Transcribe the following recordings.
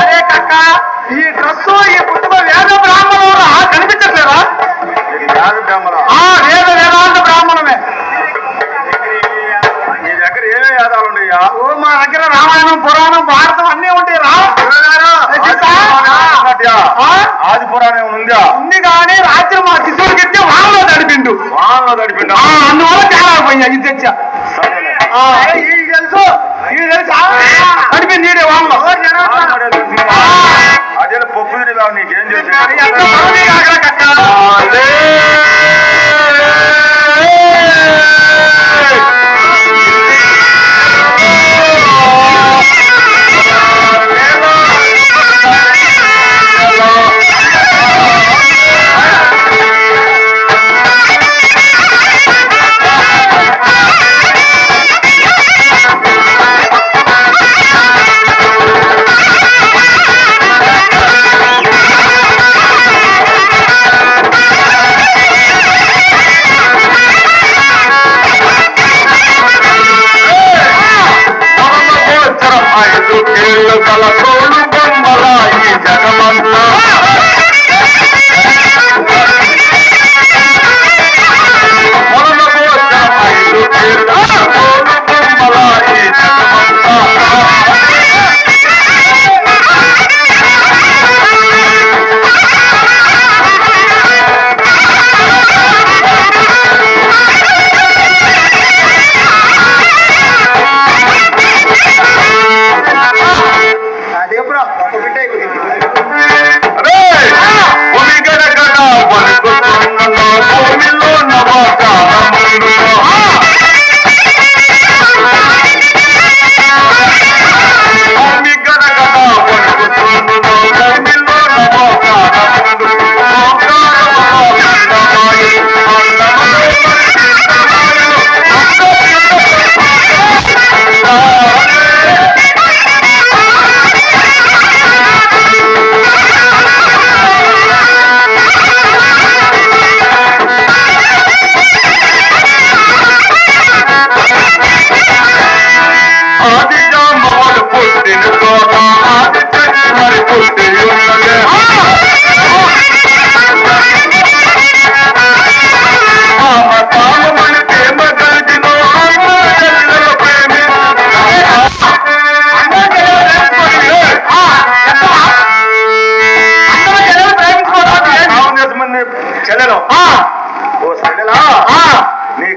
అరే కక్క ఈ డ్రెస్సు ఈ పుట్టుక వేద బ్రాహ్మణులు కనిపించట్లేదా? వేదాంత బ్రాహ్మణమే. నీ దగ్గర ఏమేమి వేదాలు ఉన్నాయా? మా దగ్గర రామాయణం పురాణం భారతం అన్ని ఉంటాయి. ఆది పురాణం ఉందా? ఉంది కానీ రాత్రి మా శిశువులకి ఇస్తే వాళ్ళలో తడిపిండు అందువల్ల తేడా పోయి ఇది తెచ్చా. ఈ తెలుసు తడిపింది నీడే వాళ్ళు. అదే పప్పు నీకేం చేసి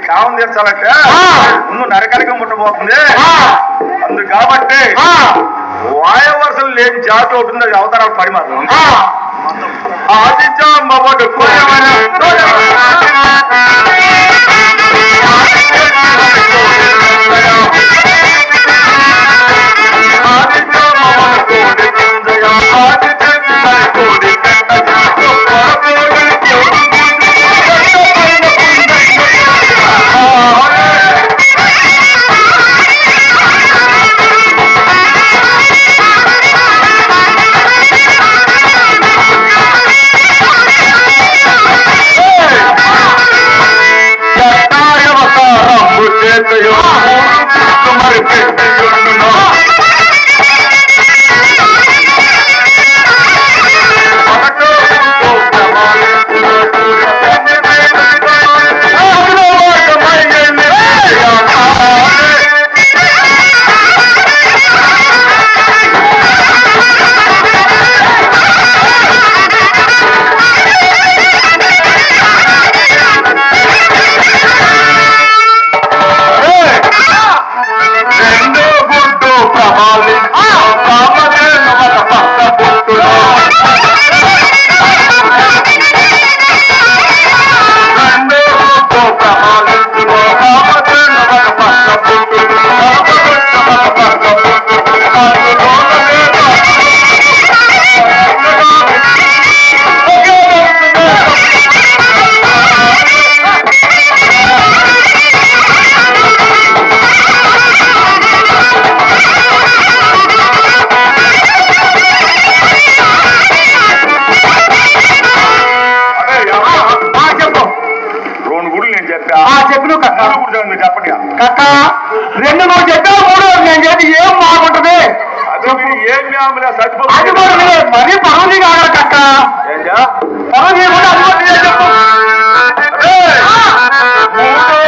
కావం తీర్చాలంటే ముందు నరకనకం ముట్టబోతుంది. అందు కాబట్టి వాయవరుసలు లేని జాతి ఉంటుంది. అది అవతారాలు పరిమాణం ఆదిత్య మగడు కక్క రెండు నువ్వు చెప్పావు మూడు నేను చేసి ఏం బాగుంటది. ఏం మ్యామ్లే అది సరిపోతుంది కూడా నువ్వే. మరీ పరవది కాగల కక్క ఏంటా? పరవది కూడా అది కూడా నువ్వే చెప్పు ఏయ్! మూడో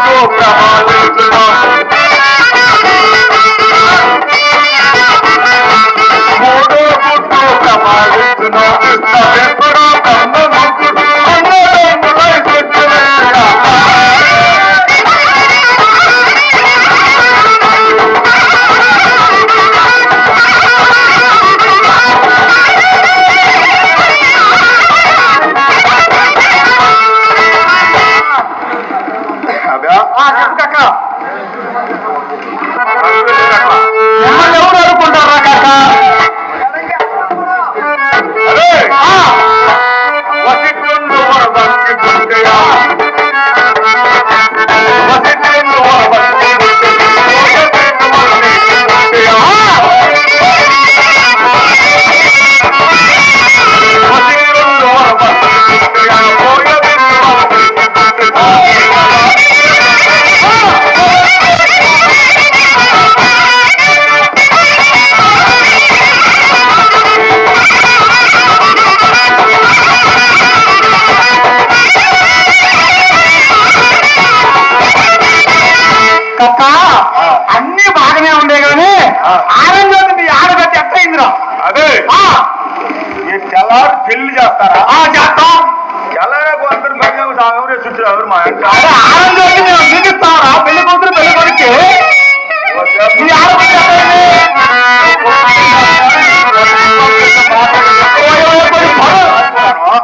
గుడ్డు ప్రమాదించునా. మూడో గుడ్డు ప్రమాదించునా. ఎప్పుడో కన్న ముగ్గురు అన్నదమ్ములై కొట్టుకున్నా. అబ్బా, చెప్పు కక్క అనుకుంటున్నావా? మిమ్మల్ని ఎవరు అనుకుంటారా కక్క అరే! వసిట్టుండు వరదక్కి గుండెయా. వసిట్టుండు వరదక్కి గుండెయా. గుండెయా. వసిట్టుండు వరదక్కి గుండెయా. పోయబిందు వరదక్కి గుండెయా. కక్క అన్ని బాగానే ఉండే గానీ ఆనందం మీ ఆడబట్టి ఎట్ట అయిందిరా అదే ఈ తెల్లారి పెళ్లి చేస్తారా? చేస్తాం తెల్లారకు అందరు మధ్య ఎవరే చుట్టూ ఎవరు మా ఇంట్లో అదే ఆనందం మేము చూపిస్తారా పెళ్లి కూతురు పెళ్లి కొడుకు మీ ఆడబట్టి ఎట్ట అయింది?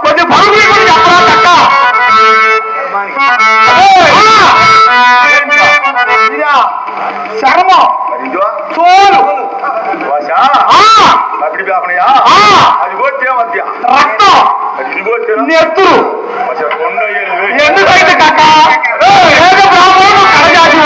కొద్ది పరుగు కూడా చెప్పరా కక్క చర్మం తోలు అప్పుడు కాకుండా అది కొట్టే మధ్య రక్తం అది కొట్టే నెత్తురు కొండ ఎందుకైతే కక్క ఏదో బ్రాహ్మణుడు కడగాది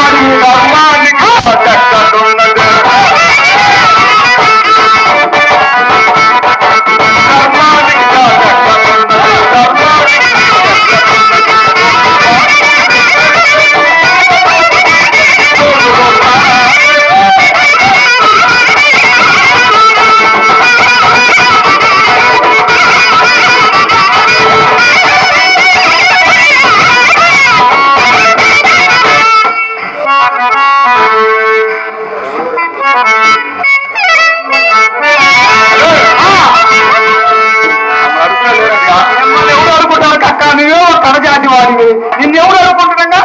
మిమ్మల్ని ఎవరు అనుకుంటారు కక్క నువ్వే కడజాతి వాడివి నిన్నెవరు అనుకుంటున్నా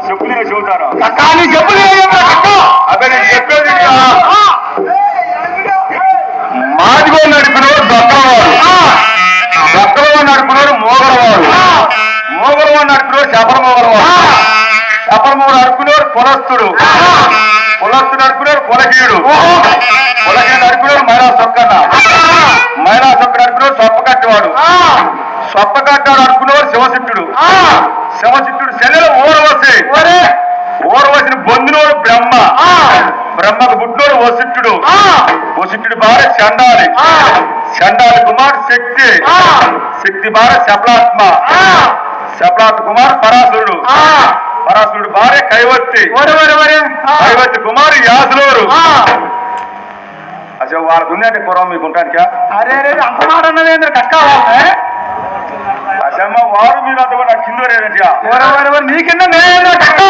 చెప్పు నేను చెబుతాను కక్క నీ చెప్పు కక్క అదే నేను చెప్పేది మాదిగో నడిపినోడు దొక్కలవాడు దొక్కలవాడు నడిపినోడు మోగలవాడు మోగలవాడు నడిపినోడు శపర మోగలవాడు శపర మోగలు నడుపునోడు కులస్తుడు కులస్తుడు నడుపునోడు కులహీయుడు కులహీయుడు నడిపినోడు మైనా సొక్కన్న మైనా సొక్క నడిపినోడు సొప్ప కట్టేవాడు సొప్ప కట్టాడు నడుపునోడు శివసిట్టుడు శివసిట్టుడు శల్యలు ఊరవసి ఊరవసిన బొందినోడు బ్రహ్మ బ్రహ్మకు పుట్టినోడు వసిష్ఠుడు వసిష్ఠుడి భార్య చండాలి చండాలి కుమార్ శక్తి శక్తి భార్య శపలాత్మ శపలాత్మ కుమార్ పరాశురుడు పరాశురుడు భార్య కైవత్తి కైవత్తి కుమారు యాసులోరు అసలు వాళ్ళకు ఉందంటే పూర్వం మీకు ఉంటానికా అరే రే అంత మాట అన్నదేంద్ర కక్క అసమ్మ వారు మీరు అంత కూడా కింద నీ కింద నేనేంద్ర కక్క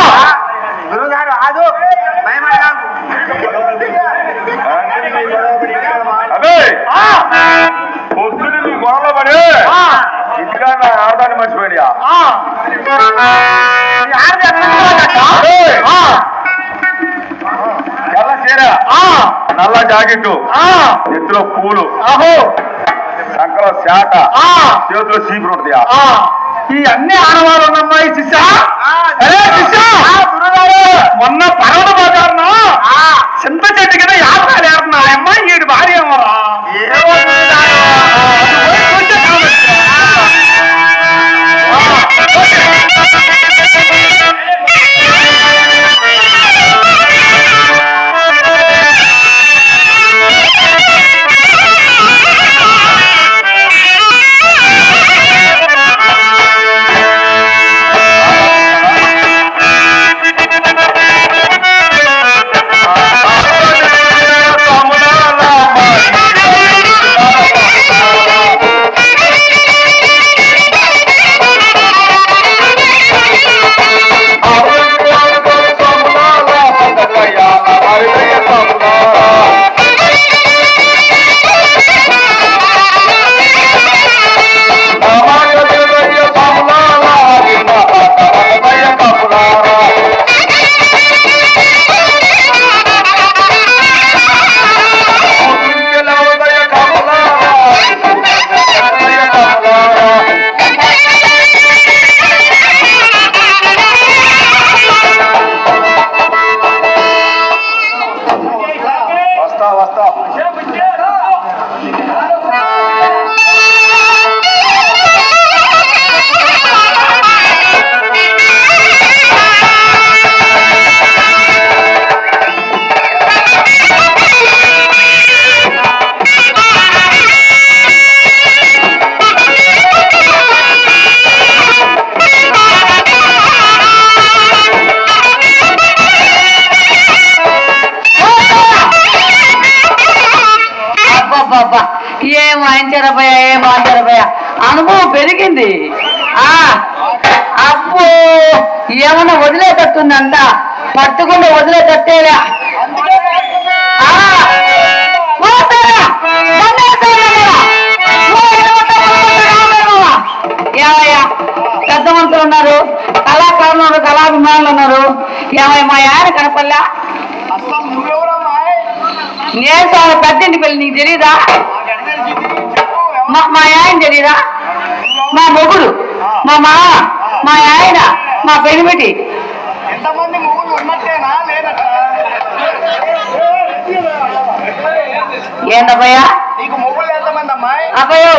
అదే పొద్దున మీ గొడవలో పడి ఇంటికా నా ఆడదాన్ని మర్చిపోయా తెల్ల చీర నల్ల జాకెట్టు ఎత్తులో పూలు సంకలో శాఖ చేతిలో చీపురు ఉంటుంది ఈ అన్ని ఆనవాళ్ళు ఉన్నమ్మాయి శిష్య అరే శిష్య మొన్న పర్వత బజార్ను చింత చెట్టు కింద యాత్రలు ఏడుతున్నా అమ్మాయి ఈడు భార్య ఏమోరా ఏమంటారు భయ అనుభవం పెరిగింది. అప్పు ఏమన్నా వదిలేటట్టుందంట, పట్టుకుండా వదిలేటట్టేలా. ఏమయ్యా పెద్ద మనుషులు ఉన్నారు, కళాకారులు ఉన్నారు, కళాభిమానులు ఉన్నారు. ఏమయ్య మా ఆయన కనపల్లా? నేను చాలా పెద్దంటి పెళ్ళి, నీకు తెలీదా? మా ఆయన తెలీదా? మా మొగుడు, మా మా ఆయన, మా పెనిమిటి. ఏందబ్బయ్యా అబ్బయ్యో,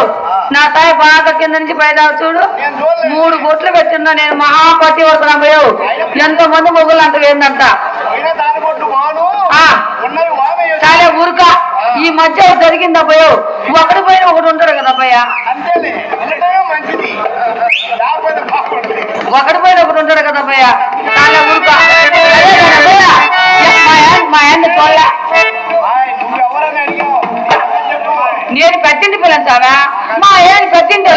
నా తాయి బాగా కింద నుంచి పైదా చూడు, 3 బొట్లు పెట్టిందా. నేను మహాపతి వస్తున్నాను అబ్బయ్యో. ఎంతో మంది మొగులు అంత ఏందంట. చాలా ఊరుక ఈ మధ్య జరిగింది అబ్బయ్యో. ఒకటి పైన ఒకటి ఉంటాడు కదా అబ్బయ్యా, ఒకటి పైన ఒకటి ఉంటాడు కదా అబ్బయ్యా. చాలా ఊరుక మా ఆయన చూడలే. నేను పెద్దింటి పిల్లలు మా ఆయన పెద్దింటి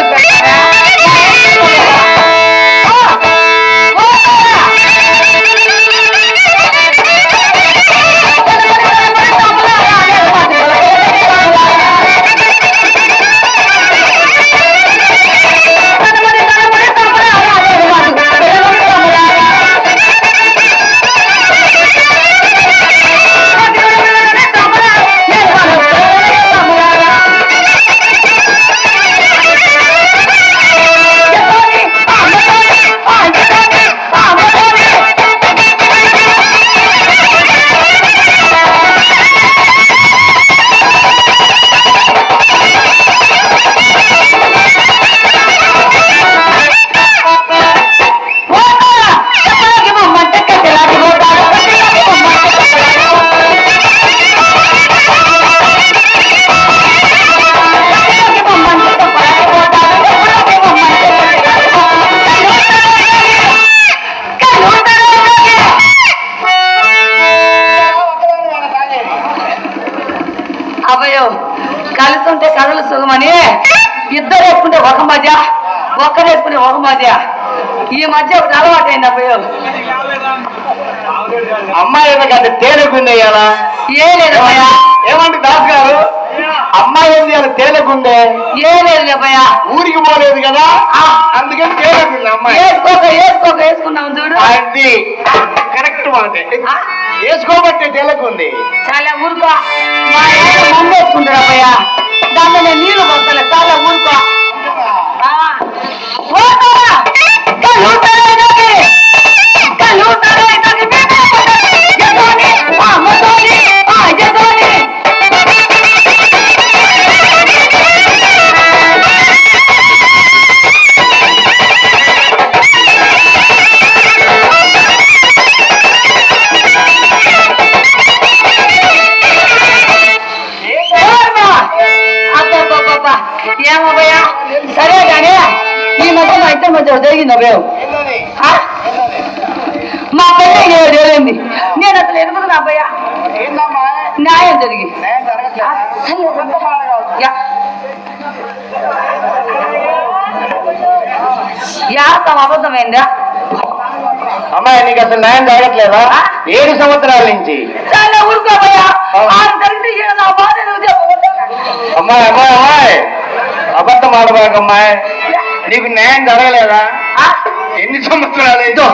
అబ్బయ్యో. కలిసి ఉంటే కథలు సుగమని ఇద్దరు వేసుకుంటే ఒక మధ్య, ఒక్కరు వేసుకునే ఒక మధ్య. ఈ మధ్య ఒకటి అలవాటు అయింది అబ్బయ్యో. అమ్మాయి కదా తేలిగుంది అయ్యాలా? ఏ లేదమ్మయ్యా. ఏమంటే దాస్ గారు, అమ్మాయి ఏంది అలా తేలిగుందే? ఏ లేదు అబ్బయ్యా. ఊరికి పోలేదు కదా, అందుకని తేలిగుంది అమ్మాయి. వేసుకున్నాం చూడు. అది కరెక్ట్ మాట. వేసుకోబట్టే తేలిగుంది. చాలా ఊరుకో. మా ఆయన మందు వేసుకుంటాడు అబ్బయ్యా, దాంట్లో నేను నీళ్లు పోతాను. చాలా ఊరుకో. ఏమయ్యా సరే కానీ ఈ మధ్య మా ఇద్దరి మధ్య జరిగింది అభయం. మా పెళ్ళి 7 ఏళ్ళైంది. నేను అసలు ఎదుగుతున్నా అబ్బయ్యా. న్యాయం జరిగి యాతం అబద్ధమైందా? అమ్మాయి నీకు అసలు న్యాయం జరగట్లేదా? 7 సంవత్సరాల నుంచి. చాలా ఊరుకోబోయా. జరిగితే నా బాధ అమ్మాయి అమ్మాయి అమ్మాయి అబద్ధం ఆడబాకమ్మాయి. నీకు న్యాయం జరగలేదా? ఎన్ని సంవత్సరాలు?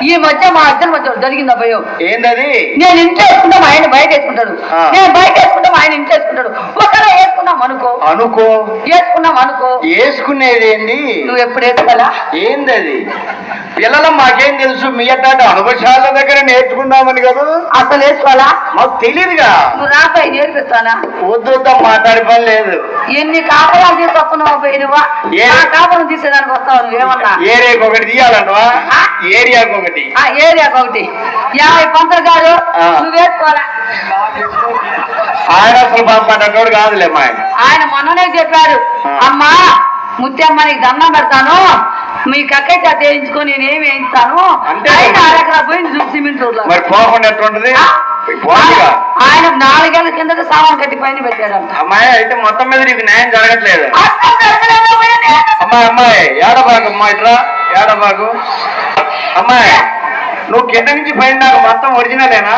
ఈ మధ్య మా ఇద్దరి మధ్య జరిగింది అబ్బయ్యో. ఏంటది? నేను ఇంట్లో వేసుకుంటా, మా ఆయన బయట వేసుకుంటాడు. నేను బయట వేసుకుంటా, మా ఆయన ఇంట్లో వేసుకుంటాడు. ఒకరే వేసుకున్నాం అనుకో. వేసుకున్నాం అనుకో. వేసుకునేది ఏంటి? నువ్వు ఎప్పుడు వేసుకోవాలా? ఏందది? పిల్లలు మాకేం తెలుసు, మీ అట్టాడు అనుభవశాల దగ్గర నేర్చుకుందామని కదా. అసలు వేసుకోవాలా? మాకు తెలియదుగా. నువ్వు రాపై నేర్పిస్తానా? వద్దుతో మాట్లాడే పని లేదు. ఎన్ని కాపలాలు తీసుకొస్తున్నావు అబ్బాయి నువ్వా? కాపలం తీసేదానికి వస్తావు నువ్వేమన్నా? ఏరియాకి ఒకటి తీయాలంటవా? ఏరియాకి ఒకటి. ఏరియాకి ఒకటి. 50 పంతులు కాదు, నువ్వు వేసుకోవాలా? ఆయన అసలు పంపన్నోడు కాదులే మా ఆయన మొన్ననే చెప్పాడు, అమ్మా ముత్యమ్మ నీకు దండం పెడతాను, మీ కక్కయ్య చేత వేయించుకొని నేనేమి వేయిస్తాను. 5 అరకరా పోయింది సిమెంట్ రోడ్లో. మరి పోకుండా ఎట్లుంటది? ఆయన 4 ఏళ్ల కిందట సామాన్ కట్టి పైన పెట్టాడంట. అమ్మాయి అయితే మొత్తం మీద నీకు న్యాయం జరగట్లేదు. అసలు జరగలేదు అబ్బాయి. అమ్మాయి ఏడబాగు అమ్మా, ఇట్రా ఏడబాగు. అమ్మాయి నువ్వు కింద నుంచి పైన నాకు మొత్తం ఒరిజినలేనా?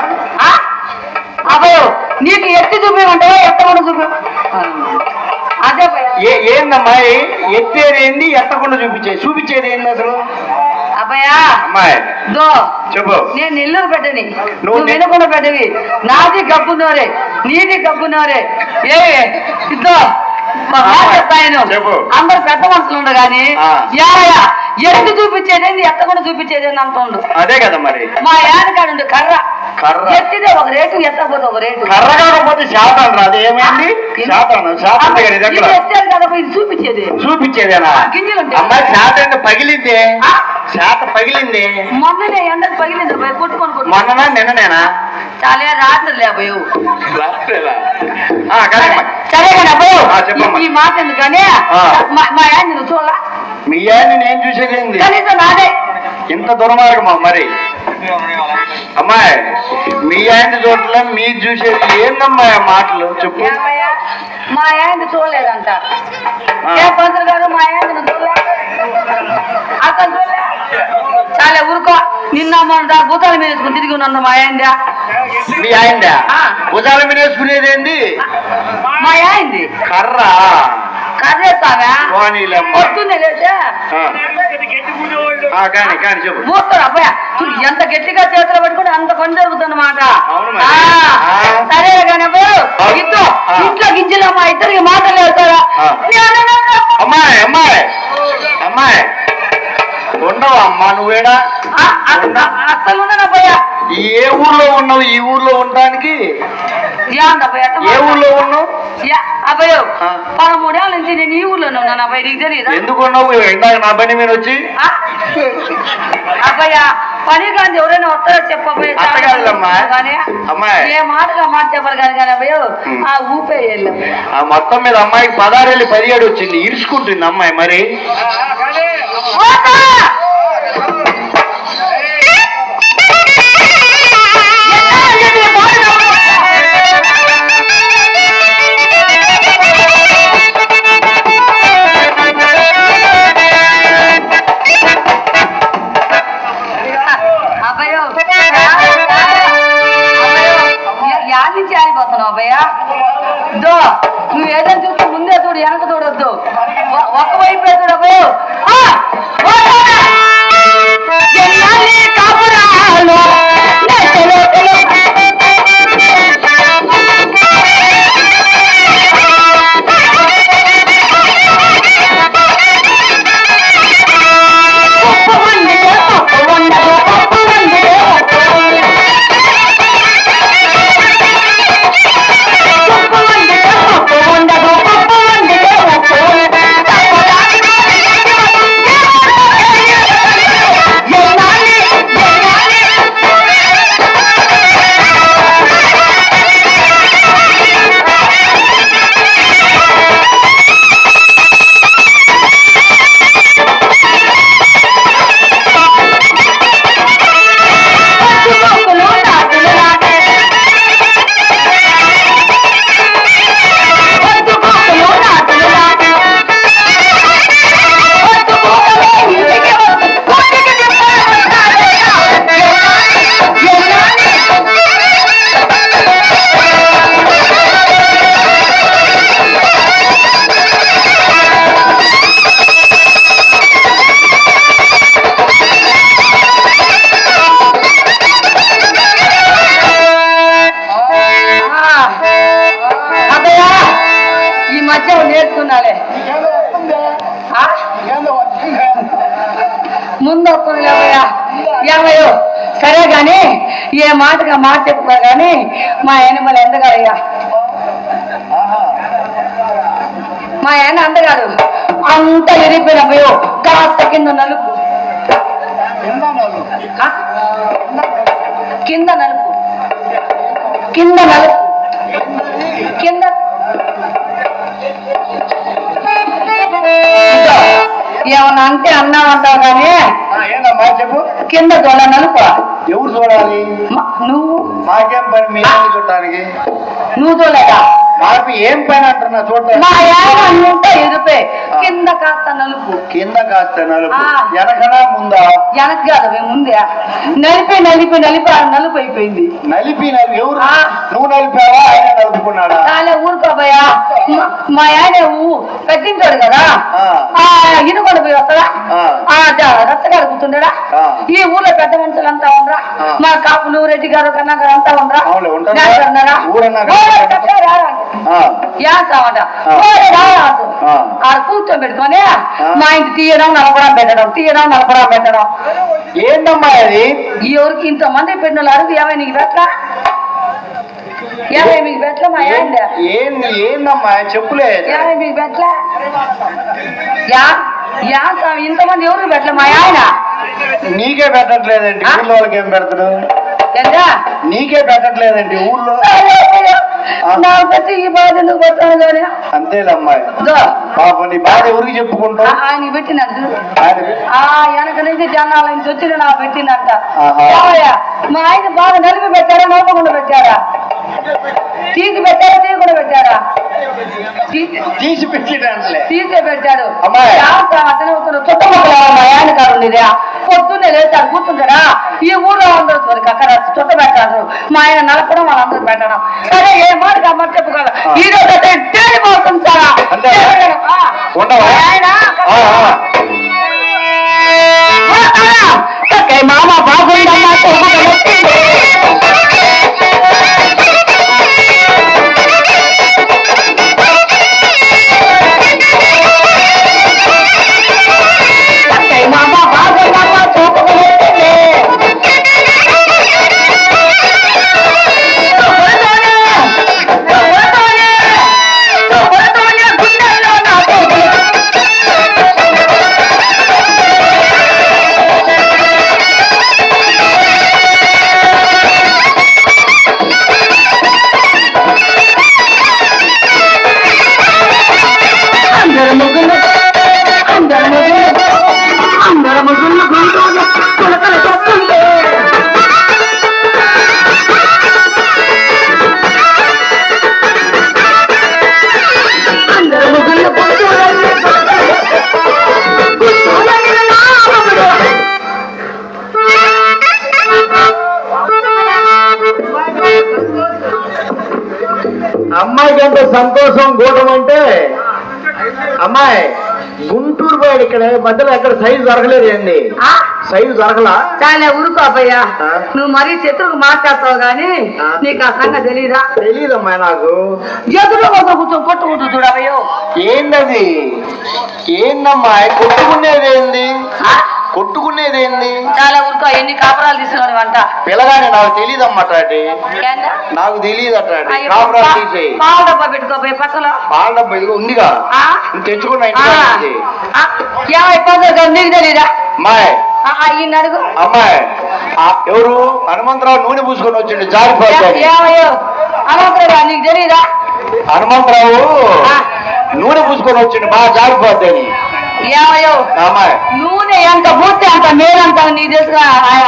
అబ్బాయో నీకు ఎత్తి చూపించమంటావా ఎత్తకుండా చూపి అదే ఏందమ్మా ఎత్తేది ఏంది ఎత్తకుండా చూపించేది ఏంది అసలు? అబ్బాయా అమ్మాయి దో చెప్పు. నేను నెల్లూరు పెట్టని నువ్వు వినకుండా పెట్టవి. నాది గబ్బున్నోరే నీది గబ్బున్నోరే. ఏ ఇద్దో చెప్తాను అందరు పెద్ద మనుషులు ఉండ గాని ఎత్తు చూపించేదేంది ఎత్తకుండా చూపించేదేంది అంటుండు. అదే కదా మరి మా యానకాడు కర్ర ఎత్తితే ఒక రేటు ఎత్తకపోతే ఒక రేటు. కర్ర కాకపోతే శాతం రాదు. ఏమైంది ఎత్తారు కదా ఇది చూపించేదేనా? గింజలు అమ్మాయి శాతం పగిలింది. శాత పగిలింది మొన్ననే ఎండకు పగిలింది కొట్టుకొని మొన్ననా నిన్ననేనా? చాలా రాత్రి లేబోయు. సరే కానీ అబ్బాయి ఈ మాట ఎందుకని మా యాన్ని నువ్వు చూడాల. మీ యాన్ని నేను చూసేదేంది? కనీసం నాదే ఇంత దుర్మార్గమా మరి? అమ్మాయి మీ ఆయన చూడలే మీరు చూసేది ఏందమ్మా మాటలు చెప్పు. మా ఆయన చూడలేదంట. ఏ పంతులు గారు మా ఆయన చూడలే అక్కడ చూడలే. చాలా ఊరుకో నిన్న మన భూతాల మీద వేసుకుని తిరిగి ఉన్నంత మా ఆయన. మీ ఆయన భుజాల మీద వేసుకునేదేంది? మా ఆయనది కర్ర కర్రేస్తావా పొద్దున్నే లేచా మూస్తాడు అబ్బాయి. ఎంత గట్టిగా చేతులు పట్టుకుంటే అంత పని జరుగుతుందన్నమాట. సరే కానీ అబ్బాయి ఇంట్లో గింజలు మా ఇద్దరికి మాటలు వేస్తారా? అమ్మాయి అమ్మాయి అమ్మాయి ఉండవా అమ్మా నువ్వేడా? అసలు ఉన్నాను అబ్బాయ్యా. ఏ ఊర్లో ఉన్నావు? ఈ ఊర్లో ఉండడానికి ఏ ఊర్లో ఉన్నావు? అబ్బాయో 13 ఏళ్ళ నుంచి నేను ఈ ఊర్లోనే ఉన్నాను అబ్బాయి. నీకు తెలియదు ఎందుకు ఉన్నావు? ఇందాక నా బండి మీద వచ్చి అబ్బాయ్యా పని కానీ ఎవరైనా వస్తారో చెప్పబోయే ఏ మాటగా మాట చెప్పాలి కానీ కానీ అబ్బాయో ఆ ఊపే వెళ్ళాం. ఆ మొత్తం మీద అమ్మాయికి 16 వెళ్ళి 17 వచ్చింది. ఇరుచుకుంటుంది అమ్మాయి మరి. నుంచి ఆగిపోతున్నావు అబ్బాయ్యా. దో నువ్వు ఏదైనా చూస్తే ముందే చూడు వెనక చూడొద్దు. ఒక్క వైపు చూడు అబ్బాయో. నేర్చుకున్నాలే ముందు వస్తుంది ఏమయ్యో. సరే గాని ఏ మాటగా మాట చెప్పుకో గాని మా ఆయన మళ్ళీ ఎంతగాడయ్యా. మా ఆయన అందగాడు అంత ఎరిపోయినపోయో కాస్త కింద నలుపు కింద నలుపు కింద నలుపు కింద ఏమన్నా అంటే అన్నామంటావు కానీ చెప్పు కింద దొడ నలుపు ఎవరు చూడాలి? నువ్వు. మాకేం పని మీ చూడటానికి? నువ్వు చూడలేదా? నాకు ఏం పని అంటున్నా చూడటం. మా యానంతా ఎదుపే, కింద కాస్త నలుపు. కింద కాస్త నలుపు. వెనకనా ముందా? వెనక కాదు ముందే. నలిపి నలిపి నలిపి నలుపు అయిపోయింది. నలిపి నలిపి ఎవరు? నువ్వు నలిపావా ఆయన నలుపుకున్నాడా? చాలా ఊరుకోబోయా. మా ఆయన పెట్టింటాడు కదా, ఇనుకొండ పోయి వస్తాడా, రచ్చగాడు కూర్చుండడా. ఈ ఊర్లో పెద్ద మనుషులు అంతా ఉండరా, మా కాపులు రెడ్డి గారు కన్నా గారు అంతా ఉండరా. కూర్చోబెట్టుకొని మా ఇంటి తీయడం నలపడం పెట్టడం, తీయడం నలపడం పెట్టడం. ఏంటమ్మా అది? ఎవరికి ఇంతమంది పెట్టిన అడుగు ఏమై నీకు పెట్టలా? ఏమై మీకు పెట్టలే? మా ఏందమ్మా చెప్పులే ఏమై మీకు పెట్టలే? ఇంతమంది ఎవరు పెట్టలే? మా ఆయన నీకే పెట్టట్లేదండి, ఊళ్ళో వాళ్ళకి ఏం పెడతాడు? నీకే పెట్టట్లేదండి ఊళ్ళో. నాకు పెట్టి ఈ బాధ ఎందుకు పెట్టాను కానీ. అంతేలమ్మాయి, పాప నీ బాధ ఎవరికి చెప్పుకుంటావు? ఆయన పెట్టినట్టు వెనక నుంచి జనాల నుంచి వచ్చి నాకు పెట్టిందంట. మా ఆయన బాగా నలిపి పెట్టారా, నలపకుండా పెట్టారా? తీసి పెట్టారా, తీయకుండా పెట్టారా? తీసి పెట్టాడు. తీసే పెట్టాడు. అతనే చుట్టముక్కలు మా ఆయన కాదు ఉండేదా? పొద్దున్నే లేచారు కూర్చుంటారా, ఈ ఊళ్ళో అందరూ అక్కడ చుట్ట పెట్టారు. మా ఆయన నలపడం వాళ్ళందరూ పెట్టడం. సరే ఏ మాట కమ్మని చెప్పు కదా, ఈ రోజు మోసం సారా మామ బాగుండమ్మా. అమ్మాయికి ఎంత సంతోషం గూటం అంటే, అమ్మాయి గుంటూరు పోయాడు, ఇక్కడ మధ్యలో ఎక్కడ సైజు దొరకలేదు అండి. సైజు దొరకలా? చాలా ఊరుకోపోయా, నువ్వు మరీ శత్రువుకు మాట్లాడతావు గాని నీకు ఆ సంగతి తెలీదా? తెలీదమ్మా నాకు. ఎదురు కూర్చొని కొట్టుకుంటూ చూడవయ్యో. ఏంటది? ఏందమ్మా కొట్టుకునేదేంది? కొట్టుకునేదేంది? చాలా ఊరుకో. ఎన్ని కాపురాలు తీసుకున్నాడు అంట పిల్లగాని నాకు తెలియదమ్మా. నాకు తెలియదు అట్లాంటి కాపురాలు తీసేయి. పాల డబ్బా పెట్టుకోపోయి పక్కలో. పాల డబ్బా ఇదిగో ఉందిగా, తెచ్చుకున్నా. నీకు తెలీదా? అమ్మాయి అడుగు. అమ్మాయి ఎవరు? హనుమంతరావు నూనె పూసుకొని వచ్చిండు జారిపోతాడు. హనుమంతరావు నీకు తెలీదా? హనుమంతరావు నూనె పూసుకొని వచ్చిండు బాగా జారిపోతాయి. ఏమయ్యో నూనె ఎంత పూర్తి అంత మేలంత నీ తెలుసు,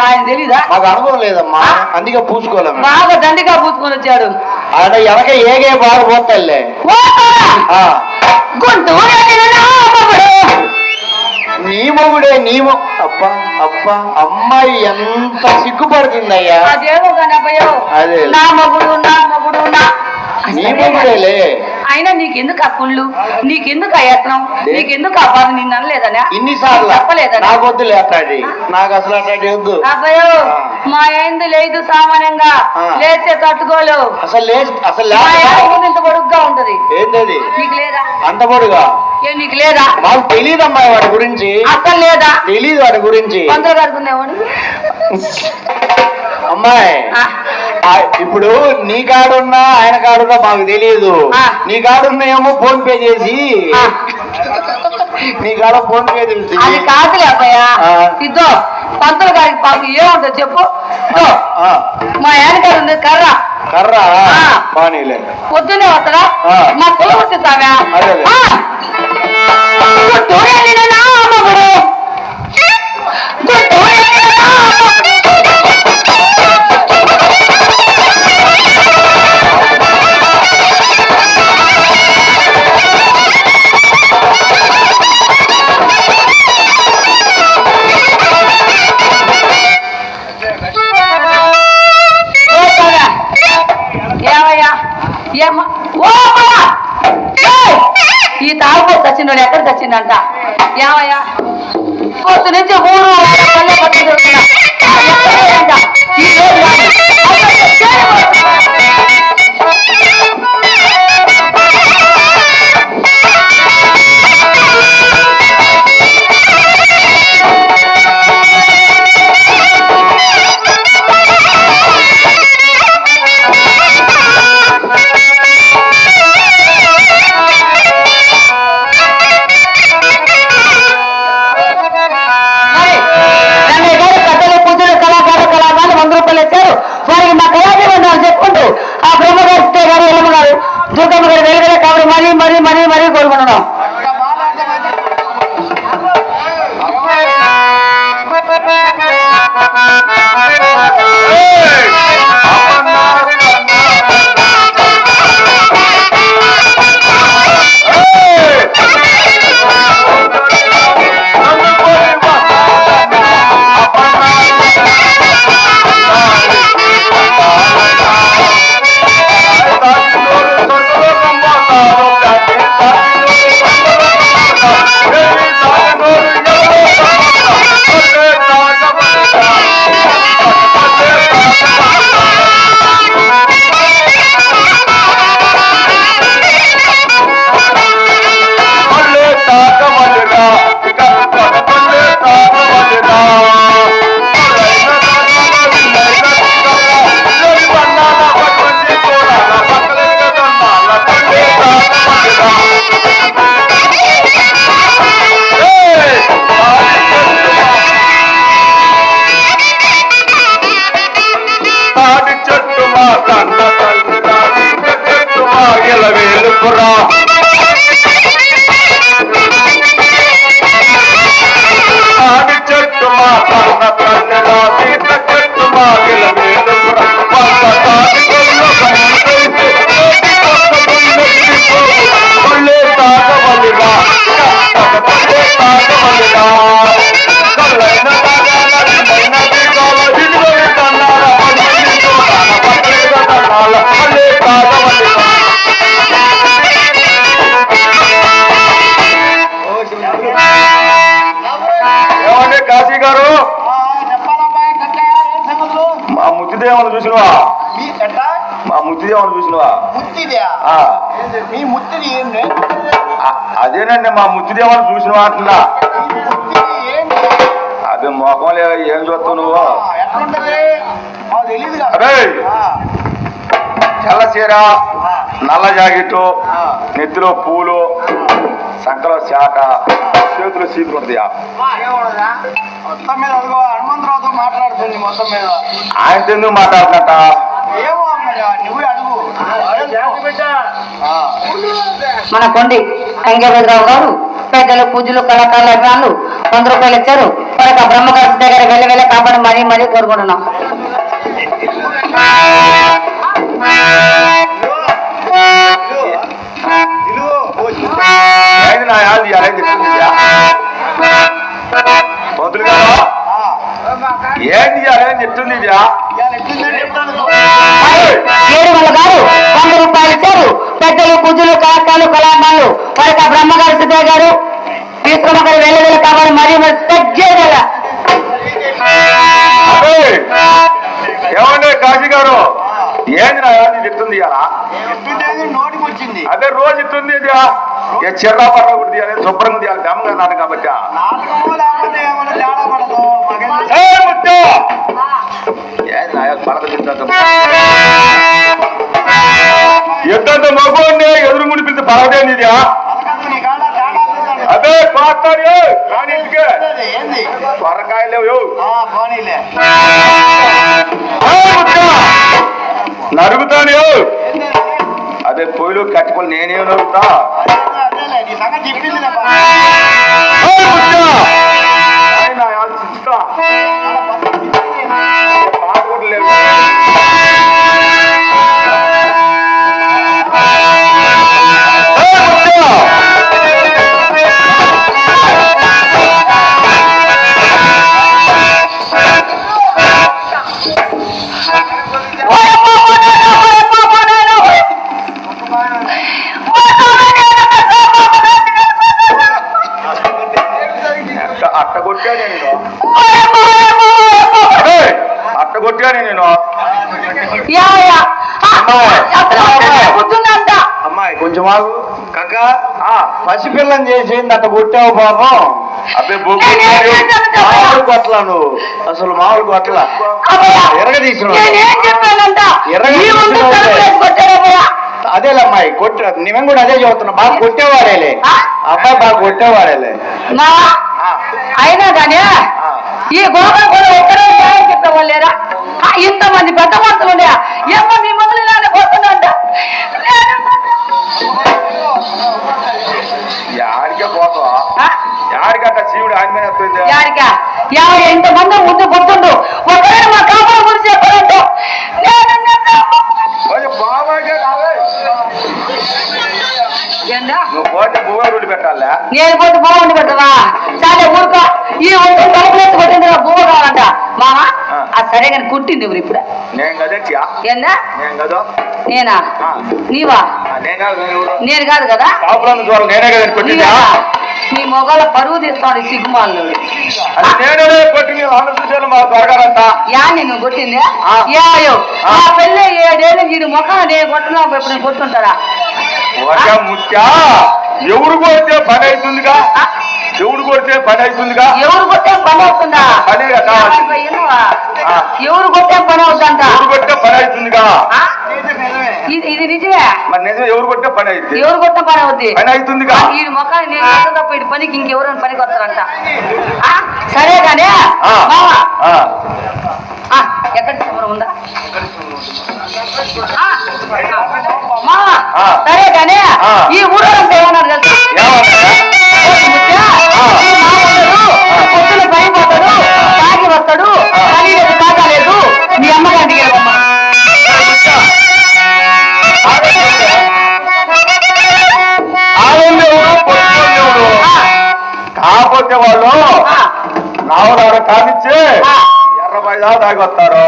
ఆయన తెలీదా? మాకు అనుభవం లేదమ్మా, అందుకే పూసుకోలేము. బాగా దండిగా పూసుకొని వచ్చాడు. ఆయన వెనక ఏగే బాగా పోతాలే. నీ మొగుడే అబ్బా అబ్బా అమ్మాయి ఎంత సిగ్గుపడుతుందయ్యా. అదేమో కానీ అబ్బయ్యో, అదే నా మొగుడు నా మొగుడు నీ మొగుడేలే. అయినా నీకెందుకు ఆ కుళ్ళు, నీకెందుకు ఆ యత్నం, నీకెందుకు ఆ బాధ? నిన్ను అనలేదనా? ఇన్నిసార్లు చెప్పలేదా? నాకు వద్దులే అట్లాంటి, నాకు అసలు అట్లాంటి వద్దు. అబ్బయ్యో మా ఏంది లేదు సామాన్యంగా లేస్తే తట్టుకోలు. అసలు ఇంత పొడుగ్గా ఉంటది. ఏంటది? నీకు లేదా అంత పొడుగా? నీకు లేదా? మాకు తెలియదమ్మా వాడి గురించి. అసలు లేదా? తెలీదు వాడి గురించి. కొందరు కడుకునేవాడు. అమ్మాయి ఇప్పుడు నీ కాడున్నా ఆయన కాడున్నా మాకు తెలియదు. నీ కాడున్నాయేమో ఫోన్ పే చేసి, నీ కాడ ఫోన్ పే తెలిసి. అది కాదులే అబ్బాయా, ఇద్దో పంతుల గారికి పాపం ఏముంటుంది చెప్పు. మా ఆయనగారు ఉంది కర్ర. కర్ర బానీలే. పొద్దున్నే వస్తారా మా కుల వచ్చేసావా? గుంటూరు తాగుబో చచ్చిండు ఎక్కడ చచ్చిండంట ఏమయ్యా పొద్దు నుంచి ఊరు పల్లె పట్టు తిరుగుతున్నా. ఎక్కడ లేదంట. ఈ రోజు కాదు. వారికి మా కళాభివందనాలు చెప్పుకుంటూ ఆ బ్రహ్మగారు సీతయ్య గారు ఎల్లమ్మ గారు దుర్గమ్మ గారు వెలుగులే కాబట్టి మరీ కోరుకుంటున్నాం. చూసినవా? మా ముత్తిదేవని చూసినవా? అదేనండి మా ముత్తిదేవని చూసినవా అంటున్నా. అదే మొఖం ఏం చూస్తావు నువ్వు? అదే తెల్ల చీర, నల్ల జాకెట్, నెత్తిలో పూలు, సంకలో శాఖ, చేతిలో సీట్లు ఉంటాయా? మొత్తం మీద హనుమంతరావుతో మాట్లాడుతుంది. మొత్తం మీద ఆయన ఎందుకు మాట్లాడుతున్నట్ట? ఏమో నువ్వే అడుగు. మన కొండి వెంకటరావు గారు పెద్దలు పూజలు కళాకారుల అభిమానులు 100 రూపాయలు ఇచ్చారు. మరొక బ్రహ్మగారి దగ్గర వెళ్ళి కాపాడి మరీ కోరుకుంటున్నాం. పంతులు గారు ఏంటి అదేం చెప్తుంది? ఏడుమల గారు 100 రూపాయలు ఇచ్చారు. పెద్దలు పూజలు కళాకారులు కళాభిమానులు మరొక బ్రహ్మగారి సీతయ్య గారు తీసుకున్న వెళ్ళి కావాలి మరీ తగ్గేదల. ఏమండి కాశీ గారు ఏంది నా చెప్తుంది? నోటికి వచ్చింది అదే రోజు ఇస్తుంది. చిర్రా పర్ర కుడి శుభ్రంగా తీయాలి దమ్ముగా నాడు కాబట్టి ఎద్దంత మగోడిని ఎదురు ముడి పిలిచి పర్వదేంది ఇది? అదే కోస్తాను త్వరకాయలేవు నరుగుతాను. అదే పొయ్యిలో కట్టుకొని నేనేం నరుగుతా? నేను ఏమయ్యా? కూర్చుందంట. అమ్మాయి కొంచెం ఆగు కక్క పసిపిల్లని చేసింది అట్ట కొట్టావు పాపం. అబ్బే మామూలు కొట్ల నువ్వు అసలు మామూలు కొట్ల ఎరగదీసిన నేనేం చెప్పానంట? నీ ముందు తలుపు వేసి కొట్టాడమ్మయ్యా. అదేలమ్మాయి కొట్ట మేము కూడా అదే చదువుతున్నాం. బాగా కొట్టేవాడేలే అబ్బాయి, బాగా కొట్టేవాడేలే. మా అయినా కానీ ఈ గోపం కూడా ఒక్కడే న్యాయం చెప్పేవాళ్ళు లేరా? ఇంతమంది పెద్ద మనుషులు ఉన్నాయా? ఏమో మీ మొదలు ఇలానే పోతుందంట. యాడికే పోతావా? యాడికట్ట శివుడు ఆయన మీద వస్తుంది. యాడికా? ఎంతమంది ముందు కొట్టుండు ఒక్కడే మా కాపురం గురించి చెప్పాలంట. బాబాకే కావే నువ్వు పోతే బువ్వ రూలు పెట్టాలా? నేను పోతే బాగుండి పెట్టవా? చాలా ఊరుకో. ఈ ఒంటి కడుపులెత్తి కొట్టింది బువ్వ కావాలంట మామా. సరే కానీ కుట్టింది ఎవరు ఇప్పుడు? నేను కదచ్చా ఏందా? నేను కదా నేనా? నీవా? నేను కాదు కదా. కాపులను చూడాలి నేనే కదా కొట్టిందా? నీ మొగల పరువు తీస్తాడు సిగ్గుమాలు. నేనే కొట్టింది ఆంధ్రప్రదేశ్ మా త్వరగారంట. యా నేను కొట్టింది? యాయో నా పెళ్ళి 7 ఏళ్ళు వీడి ముఖం నేను కొట్టినా ఇప్పుడు నేను కొట్టుంటారా? ముత్యా ఎవరు కొడితే పని అవుతుందిగా, ఎవరు కొడితే పని అవుతుందిగా. ఎవరు కొట్టే పని అవుతుందా? పనే కదా. ఎవరు కొట్టే పని అవుతుందంట? ఎవరు కొట్టే పని అవుతుందిగా. ఇది నిజమే. మరి నిజం ఎవరు కొట్టే పని అవుతుంది? ఎవరు కొట్టే పని అవుద్ది? పని అవుతుందిగా. ఈ ముఖాన్ని నేను ఎంత తప్ప ఇటు పనికి ఇంకెవరైనా పనికి వస్తారంట. సరే కానీ ఎక్కడ సమరం ఉందా మావా? సరే కానీ ఈ ఊరు అంటే ఏమన్నారు తెలుసా? పొద్దున పని పోతాడు, తాగి వస్తాడు, ఖరీదు తాగలేదు, మీ అమ్మగారికి వెళ్ళమ్మా. కాకపోతే వాళ్ళు నావలాడ కానిచ్చే ఎర్రబాయి దాకా తాగి వస్తారు.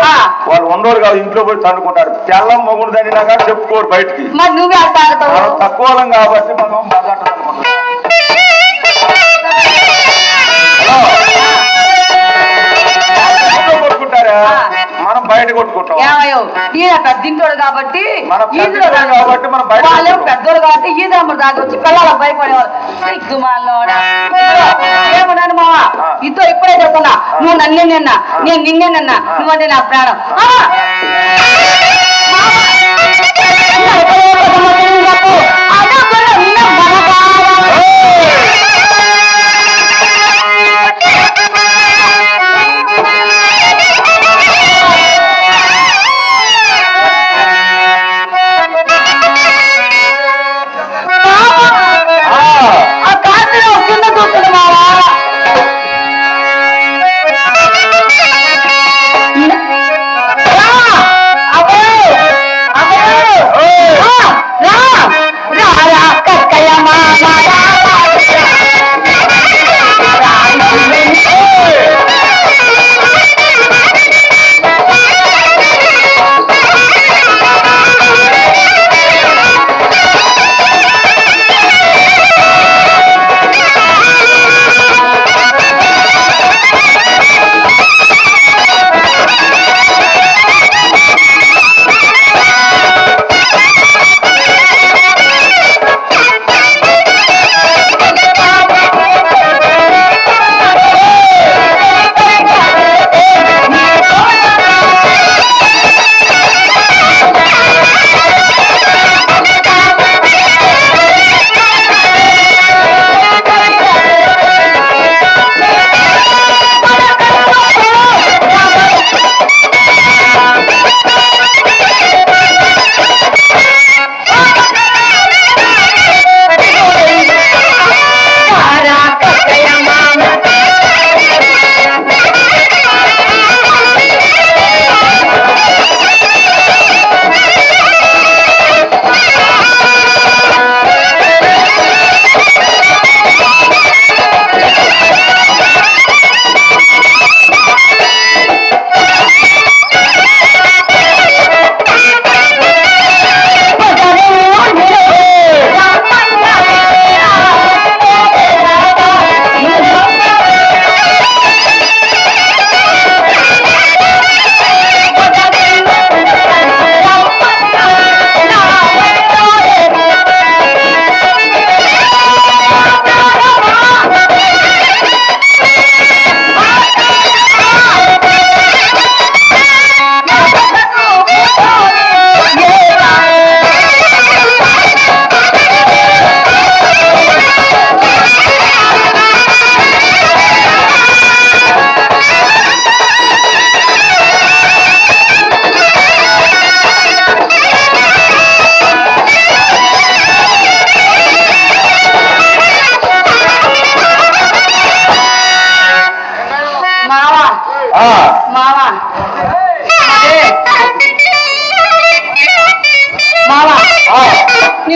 వాళ్ళు ఉండోరు కాదు, ఇంట్లో పోయి చదువుకుంటారు. తెల్లం మొగుడు దానినా కానీ చెప్పుకోరు బయటికి. మరి నువ్వే తాగుతావు? తక్కువ కాబట్టి మనం మాట్లాడుతున్నాం. కొట్టుకుంటారా? మనం బయట కొట్టుకుంటాం. ఏమయ్యో ఈయన పెద్దింటోడు కాబట్టి కాబట్టి మనం బయట వాళ్ళేమో పెద్దోడు కాబట్టి ఈ దమ్ముడు తాగొచ్చి పిల్లలకు భయపడేవాళ్ళు. ఏమన్నాను మావా? ఇద్దరు ఇప్పుడే చెప్తున్నా. నువ్వు నన్నే నిన్నా, నేను నిన్నే నిన్నా, నువ్వంటే నా ప్రాణం.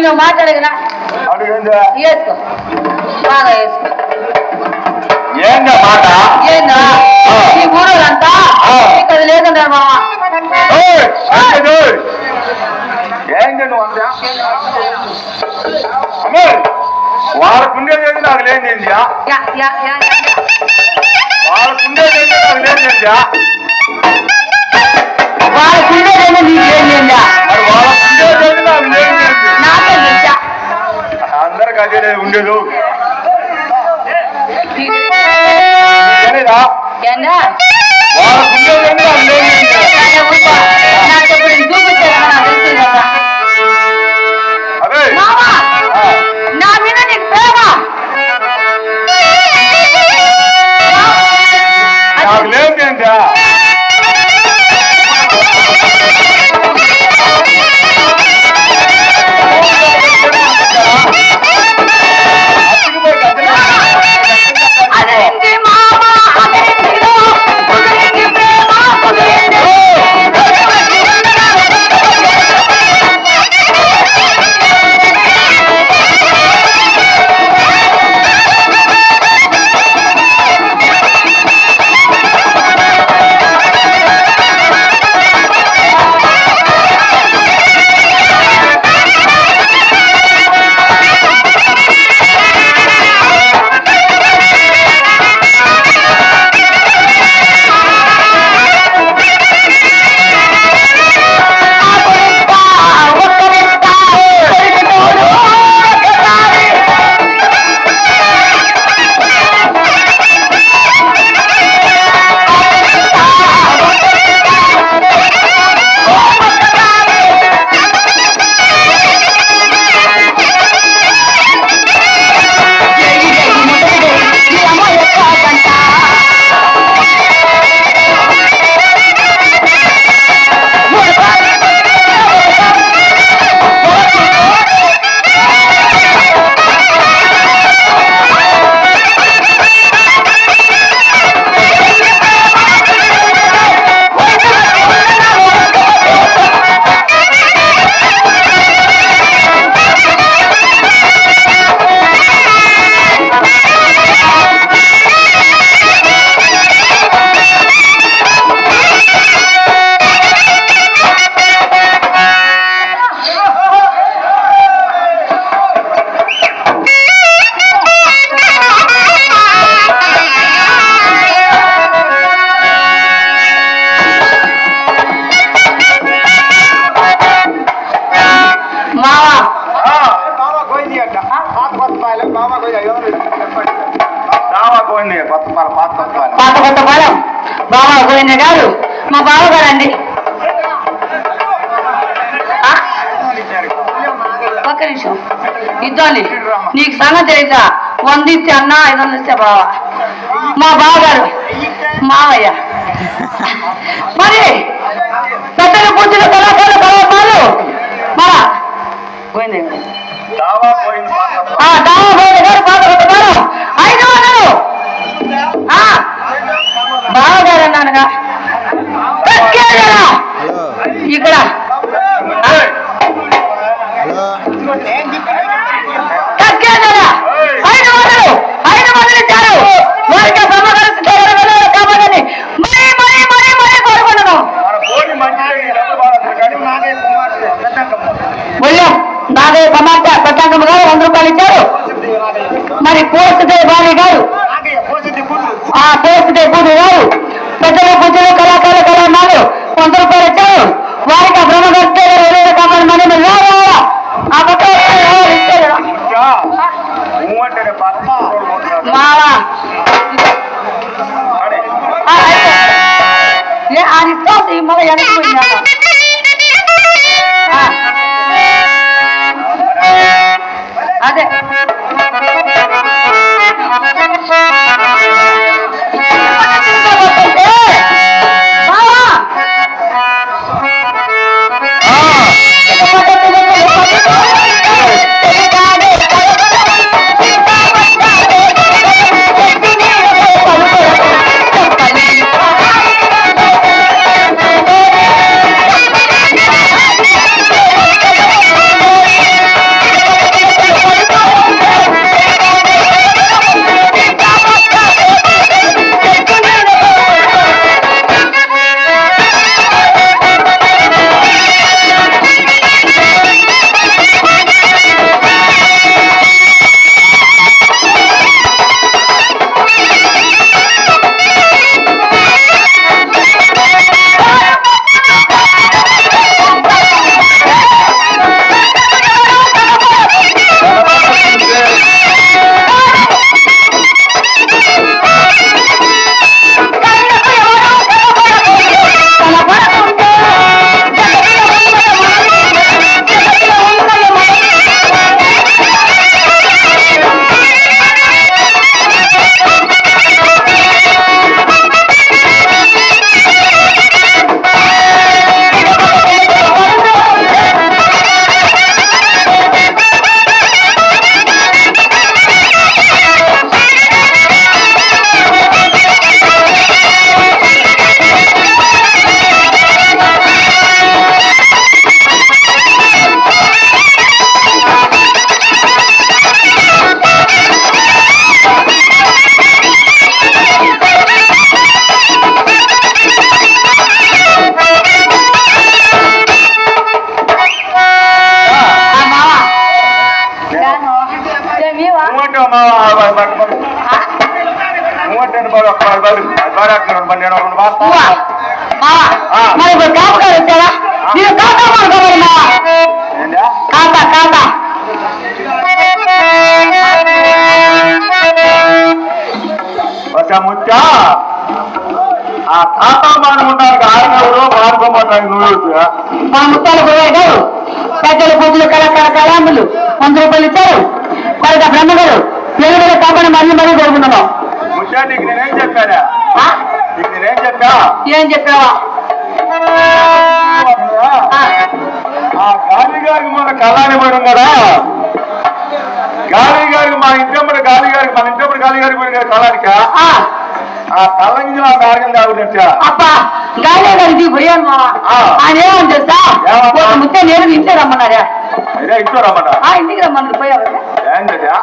నువ్వు మాట్లాడగనా వేసుకో బాగా వేసుకో ఏందా మాట ఏందా ఈ ఊరోళ్ళంతా ఇక్కడ లేదన్నారు మామ ఏంది నువ్వు అంతా అమ్మే వాళ్ళకుండేది నాకు లేనిది వాళ్ళకుండేది నాకు లేనిది వాళ్ళకుండేదేమో నీకేందా మరి వాళ్ళకుండేది నాకు లేనిది నాకేం తెలుసా అందరికి అదే ఉండేదు తెలీదా ఏందా వాళ్ళకుండేది నాకు లేనిది నాకు ఎప్పుడు చూపించారా నాకు తెలుసు కదా అదే మామా నా మీద నీకు ప్రేమ నాకు లేనిది ఏంటా అదేంటి మామా అదేంటి కుదిరింది ప్రేమ కుదిరింది పాత కొత్త పాలెం బాబా గోవింద గారు మా బావగారండి ఒక్క నిమిషం ఇద్దాలి నీకు సంగతి తెలుసా 100 ఇస్తే అన్న 500 ఇస్తే బావా మా బావగారు మావయ్య మరి పెద్దల పూజలు కళాకారులు కళాకారులు మన గోవింద గారు దావా గోవింద గారు పాత కొత్త పాలెం 500 బావగారు అన్నానుగా ఇక్కడ ఇచ్చారు వారికి కావాలని మరీ కోరుకున్నాను ఒళ్ళం నాదే సమాచార ప్రసంగం గారు 100 రూపాయలు ఇచ్చారు మరి పోస్ట్ డే బాలి గారు పోస్ట్ డే పూజ గారు పెద్దల పూజలు కళాకారులు కళామాలు 100 రూపాయలు ఇచ్చారు వారికి బ్రహ్మగస్తే గారు కావాలి మనీ ఆ పక్క మావా అది ఇస్తుంది మళ్ళీ వెనక్కిపోయిందా అదే ఉవ్వా. మరి ఇప్పుడు కాపుగారు వచ్చారా నేను ఖాతా మాట్లాడాలి ఖాతా ఖాతా ముత్య ఆ తాత మానుకుంటానికి ఆయన ఎవరు మానుకోమంటానికి నువ్వు మా ముత్తాలు పోయారు గారు పెద్దలు పూజలు కళాములు 100 రూపాయలు ఇచ్చారు మరి బ్రహ్మగారు ఎలుగుల కాపాడి మళ్ళీ మళ్ళీ కోరుకున్నాను ముత్య నీకు నేనేం చెప్పానా నీకు నేనేం చెప్పా ఏం చెప్పావా ఆ గాలి గారికి మన కళాని పోయినాం కదా గాలి గారికి మా ఇంటప్పుడు గాలి గారికి మన ఇంటప్పుడు గాలి గారికి పోయిన కళానిక ఆ తలంగి ఆ కార్యం కాకుండా అబ్బా గాలి గారికి పోయాను మావా ఆయన ఏమని చేస్తా ముత్తే నేను ఇంట్లో రమ్మన్నారా అదే ఇంట్లో రమ్మన్నా ఇంటికి రమ్మన్నారు పోయావా ఏంటా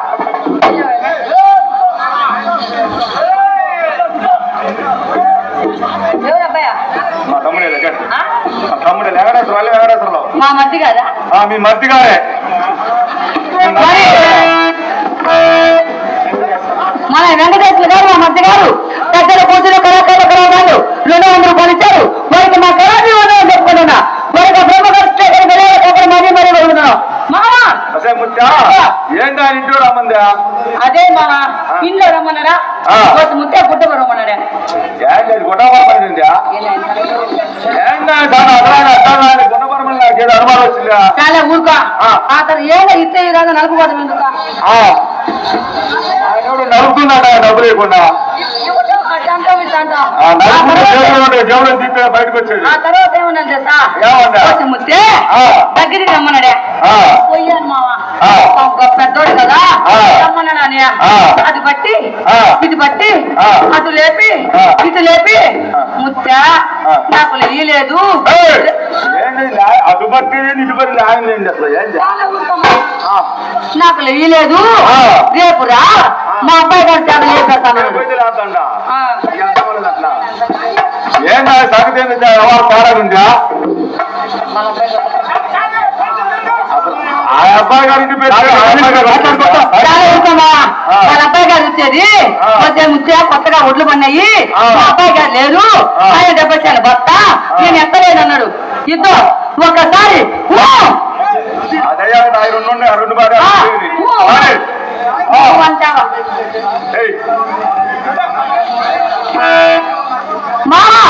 మా తమ్ముడే మా తమ్ముడే వెంకటేశ్వరరావు మా మధ్య కదా మీ మధ్య గారే మన వెంకటేశ్వర గారు మా మధ్య గారు పెద్దల పూజలు కళాకారులు 200 రూపాయలు ఇచ్చారు వారికి మా కళాన్ని చెప్పుకున్నా వారికి బ్రహ్మగారు మరీ మరీ వెళ్తున్నాను మామా ఏంటా ఇంట్లో రమ్మందా అదే మా ఇంట్లో రమ్మన్నారా ముత్తే పుట్టకు రమ్మన్నారా చాలా ఊరుకో అతను ఏదో ఇస్తే రాదా నలుపుకోవడం ఎందుకు నలుపుతున్నాడా డబ్బు లేకుండా బయటకు వచ్చేది ఆ తర్వాత ఏమన్నా తెలుసా ముత్తే దగ్గరికి రమ్మన్నాడే పోయాను మావా పెద్దోడు కదా రమ్మన్నాడు అని అది బట్టి ఇది బట్టి అటు లేపి ఇటు లేపి ముత్తే నాకు లేయలేదు అటు బట్టి ఇటు బట్టి లాగలేదు అసలు నాకు లేయలేదు రేపు రా మా అబ్బాయి గారు చాలా లేపెడతాను ఏంటా సంగతి ఎవరు తేడా ఉందా ఆ అబ్బాయి గారి వాళ్ళ అబ్బాయి గారు వచ్చేది వచ్చే ముత్తే కొత్తగా ఒడ్లు పడినాయి మా అబ్బాయి గారు లేదు ఆయన 70 సార్లు భర్త నేను ఎక్కలేను అన్నాడు ఇద్దరు ఒక్కసారి అదయ్యా రెండు బాగా అంటావా మామా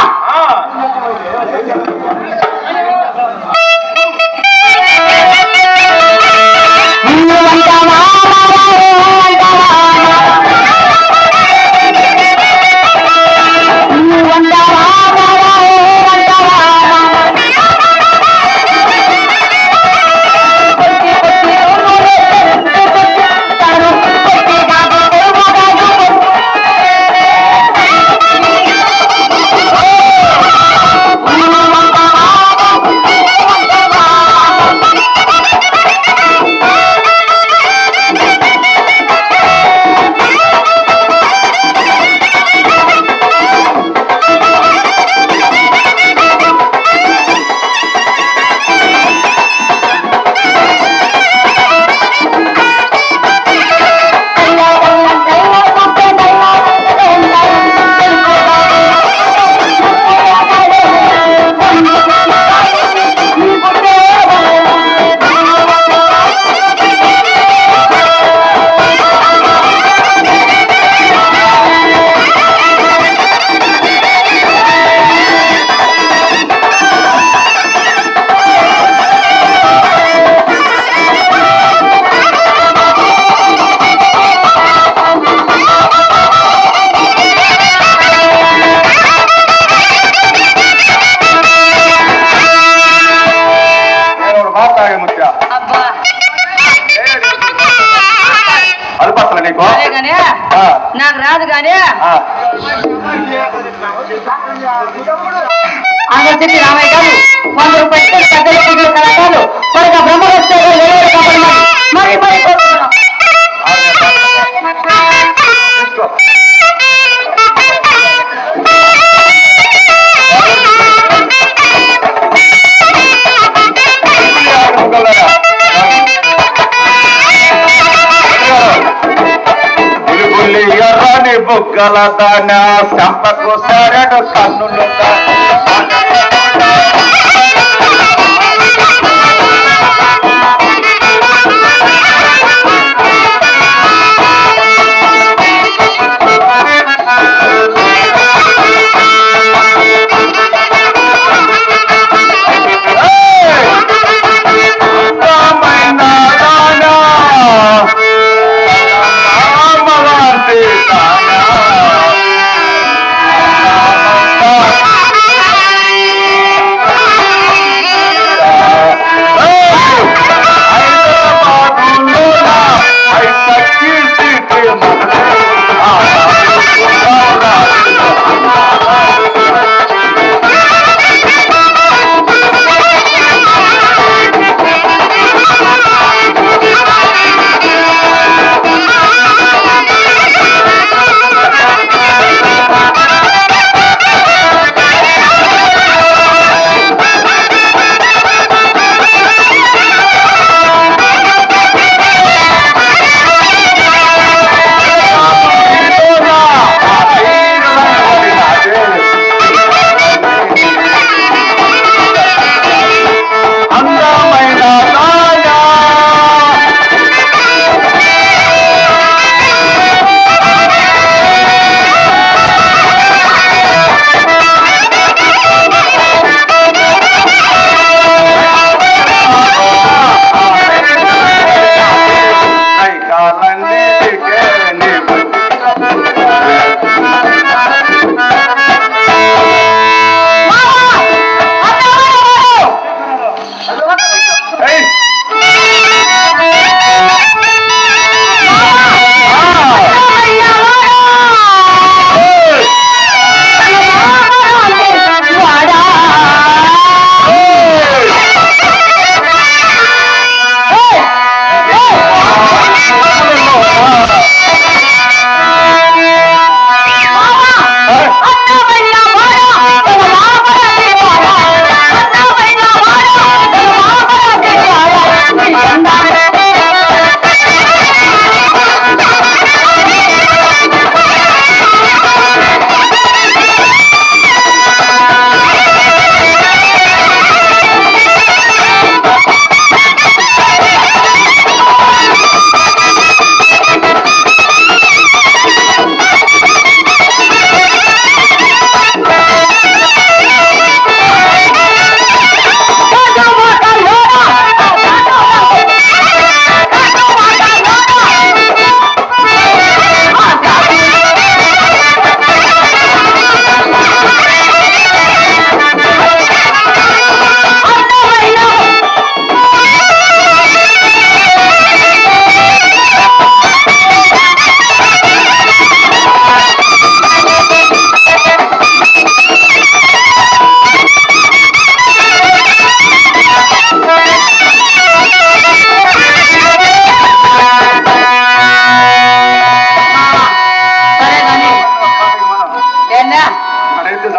నాకు రాదు కానీ అందరూ చెప్పి రామయ్య గారు 100 రూపాయలు పెద్దల పూజలు కళాకారులు త్వరగా బ్రహ్మవస్తే మరి మరి ఎర్రని బుగ్గల దాన సంపకు సరడు కన్నులు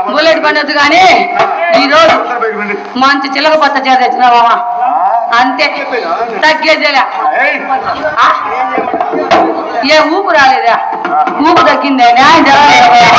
బుల్లెట్ పండొద్దు కానీ ఈ రోజు మంచి చిలక పట్ట చేత తెచ్చినావా అంతే తగ్గేదేగా ఏ ఊపు రాలేదా ఊపు తగ్గిందే న్యాయం జరగలేదా